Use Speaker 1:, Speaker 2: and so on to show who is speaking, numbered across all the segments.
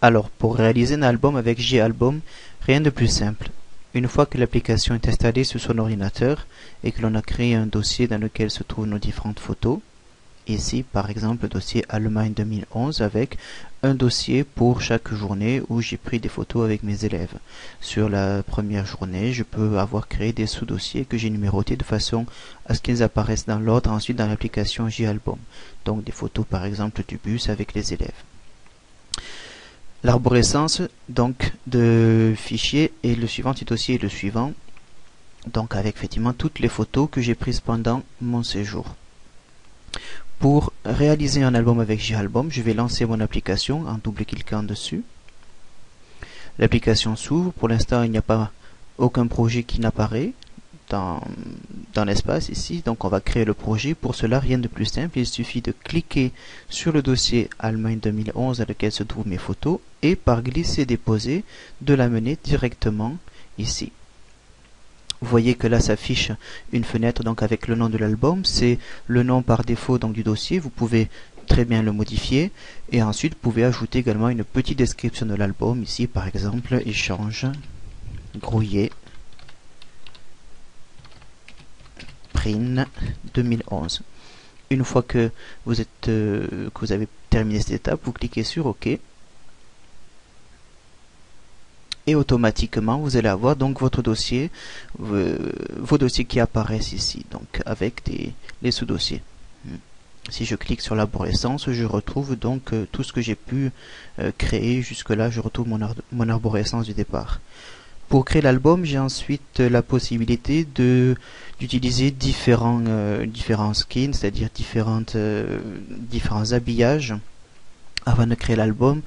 Speaker 1: Alors, pour réaliser un album avec Jalbum, rien de plus simple. Une fois que l'application est installée sur son ordinateur et que l'on a créé un dossier dans lequel se trouvent nos différentes photos, ici par exemple le dossier Allemagne 2011 avec un dossier pour chaque journée où j'ai pris des photos avec mes élèves. Sur la première journée, je peux avoir créé des sous-dossiers que j'ai numérotés de façon à ce qu'ils apparaissent dans l'ordre ensuite dans l'application Jalbum. Donc des photos par exemple du bus avec les élèves. L'arborescence donc de fichiers est le suivant, du dossier est le suivant, donc avec effectivement toutes les photos que j'ai prises pendant mon séjour. Pour réaliser un album avec Jalbum, je vais lancer mon application en double-cliquant dessus. L'application s'ouvre, pour l'instant il n'y a pas aucun projet qui n'apparaît dans l'espace ici, donc on va créer le projet. Pour cela, rien de plus simple, il suffit de cliquer sur le dossier Allemagne 2011 dans lequel se trouvent mes photos et par glisser-déposer de l'amener directement ici. Vous voyez que là s'affiche une fenêtre donc avec le nom de l'album, c'est le nom par défaut donc du dossier, vous pouvez très bien le modifier et ensuite vous pouvez ajouter également une petite description de l'album, ici par exemple échange Grouillet Prine 2011. Une fois que vous avez terminé cette étape, vous cliquez sur OK et automatiquement vous allez avoir donc votre dossier, vos dossiers qui apparaissent ici, donc avec les sous-dossiers. Si je clique sur l'arborescence, je retrouve donc tout ce que j'ai pu créer jusque là, je retrouve mon arborescence du départ. Pour créer l'album, j'ai ensuite la possibilité d'utiliser différents skins, c'est-à-dire différents habillages avant de créer l'album.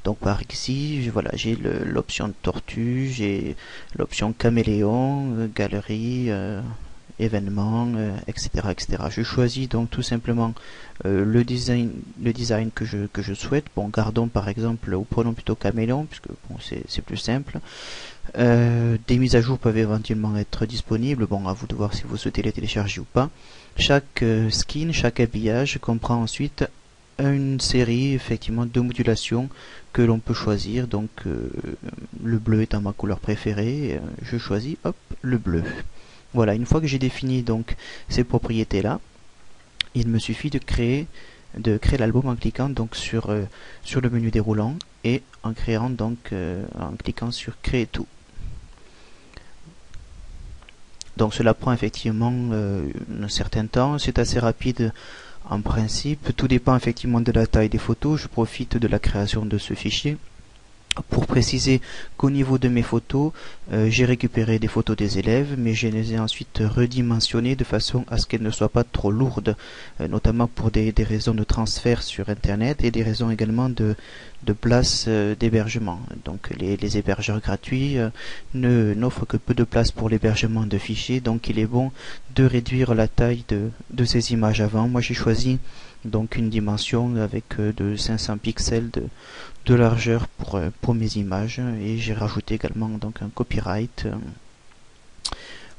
Speaker 1: Donc par ici, voilà, j'ai l'option tortue, j'ai l'option caméléon, galerie, événements, etc., etc. Je choisis donc tout simplement le design que je souhaite. Bon, gardons par exemple, ou prenons plutôt caméléon, puisque bon, c'est plus simple. Des mises à jour peuvent éventuellement être disponibles, bon, à vous de voir si vous souhaitez les télécharger ou pas. Chaque skin, chaque habillage comprend ensuite une série effectivement de modulations que l'on peut choisir, donc le bleu étant ma couleur préférée, je choisis hop le bleu. Voilà, une fois que j'ai défini donc ces propriétés là, il me suffit de créer l'album en cliquant donc sur le menu déroulant et en créant donc en cliquant sur créer tout. Donc cela prend effectivement un certain temps, c'est assez rapide en principe, tout dépend effectivement de la taille des photos. Je profite de la création de ce fichier pour préciser qu'au niveau de mes photos, j'ai récupéré des photos des élèves, mais je les ai ensuite redimensionnées de façon à ce qu'elles ne soient pas trop lourdes, notamment pour des raisons de transfert sur Internet et des raisons également de place d'hébergement. Donc les hébergeurs gratuits n'offrent que peu de place pour l'hébergement de fichiers, donc il est bon de réduire la taille de ces images avant. Moi j'ai choisi donc une dimension avec de 500 pixels de largeur pour mes images, et j'ai rajouté également donc un copyright.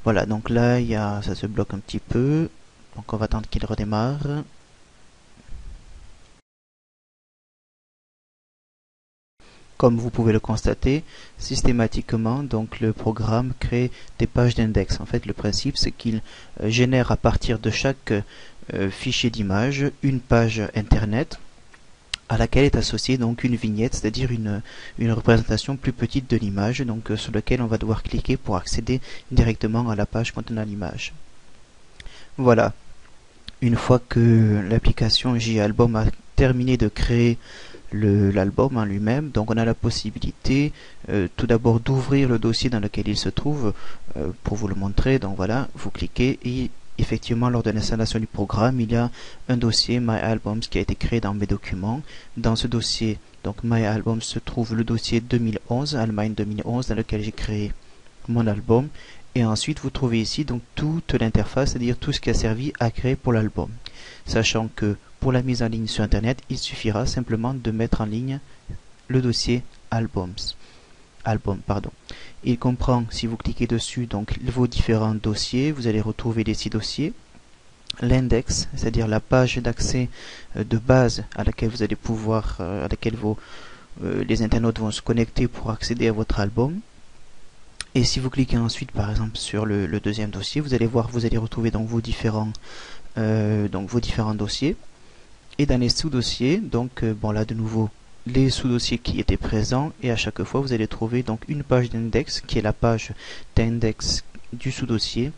Speaker 1: Voilà, donc là ça se bloque un petit peu, donc on va attendre qu'il redémarre. Comme vous pouvez le constater, systématiquement donc le programme crée des pages d'index. En fait, le principe c'est qu'il génère à partir de chaque fichier d'image une page internet à laquelle est associée donc une vignette, c'est-à-dire une représentation plus petite de l'image, donc sur laquelle on va devoir cliquer pour accéder directement à la page contenant l'image. Voilà, une fois que l'application Jalbum a terminé de créer l'album en lui-même, donc on a la possibilité tout d'abord d'ouvrir le dossier dans lequel il se trouve. Pour vous le montrer, donc voilà, vous cliquez et effectivement lors de l'installation du programme, il y a un dossier My Albums qui a été créé dans mes documents. Dans ce dossier, donc My Albums, se trouve le dossier 2011, Allemagne 2011, dans lequel j'ai créé mon album. Et ensuite, vous trouvez ici donc toute l'interface, c'est-à-dire tout ce qui a servi à créer pour l'album. Sachant que pour la mise en ligne sur Internet, il suffira simplement de mettre en ligne le dossier album. Il comprend, si vous cliquez dessus, donc vos différents dossiers. Vous allez retrouver les 6 dossiers. L'index, c'est-à-dire la page d'accès de base à laquelle vous allez pouvoir, à laquelle les internautes vont se connecter pour accéder à votre album. Et si vous cliquez ensuite par exemple sur le deuxième dossier, vous allez voir, vous allez retrouver donc vos différents dossiers. Et dans les sous-dossiers, donc bon là de nouveau les sous-dossiers qui étaient présents, et à chaque fois vous allez trouver donc une page d'index qui est la page d'index du sous-dossier,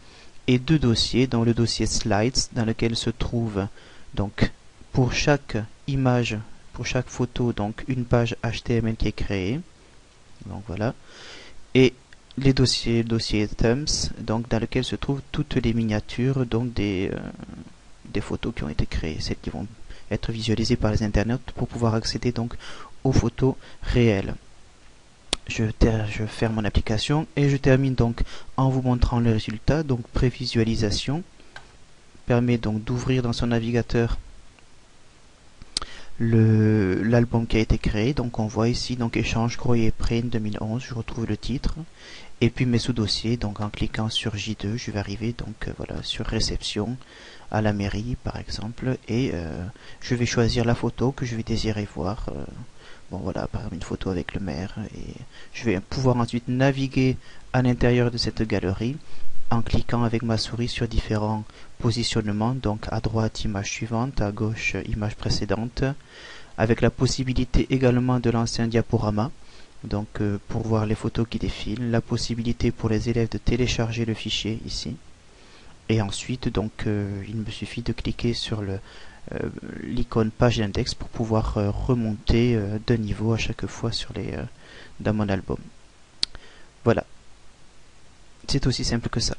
Speaker 1: et deux dossiers, dans le dossier slides dans lequel se trouve donc pour chaque image, pour chaque photo, donc une page HTML qui est créée. Donc voilà. Et les dossiers items, donc dans lequel se trouvent toutes les miniatures, donc des photos qui ont été créées, celles qui vont être visualisées par les internautes pour pouvoir accéder donc aux photos réelles. Je ferme mon application et je termine donc en vous montrant le résultat. Donc prévisualisation permet donc d'ouvrir dans son navigateur l'album qui a été créé. Donc on voit ici donc échange courrier print 2011, je retrouve le titre et puis mes sous-dossiers. Donc en cliquant sur J2 je vais arriver donc voilà sur réception à la mairie par exemple, et je vais choisir la photo que je vais désirer voir. Bon voilà, par exemple une photo avec le maire, et je vais pouvoir ensuite naviguer à l'intérieur de cette galerie en cliquant avec ma souris sur différents positionnements. Donc à droite image suivante, à gauche image précédente, avec la possibilité également de lancer un diaporama, donc pour voir les photos qui défilent, la possibilité pour les élèves de télécharger le fichier ici, et ensuite donc il me suffit de cliquer sur l'icône page d'index pour pouvoir remonter de niveau à chaque fois sur dans mon album. Voilà, c'est aussi simple que ça.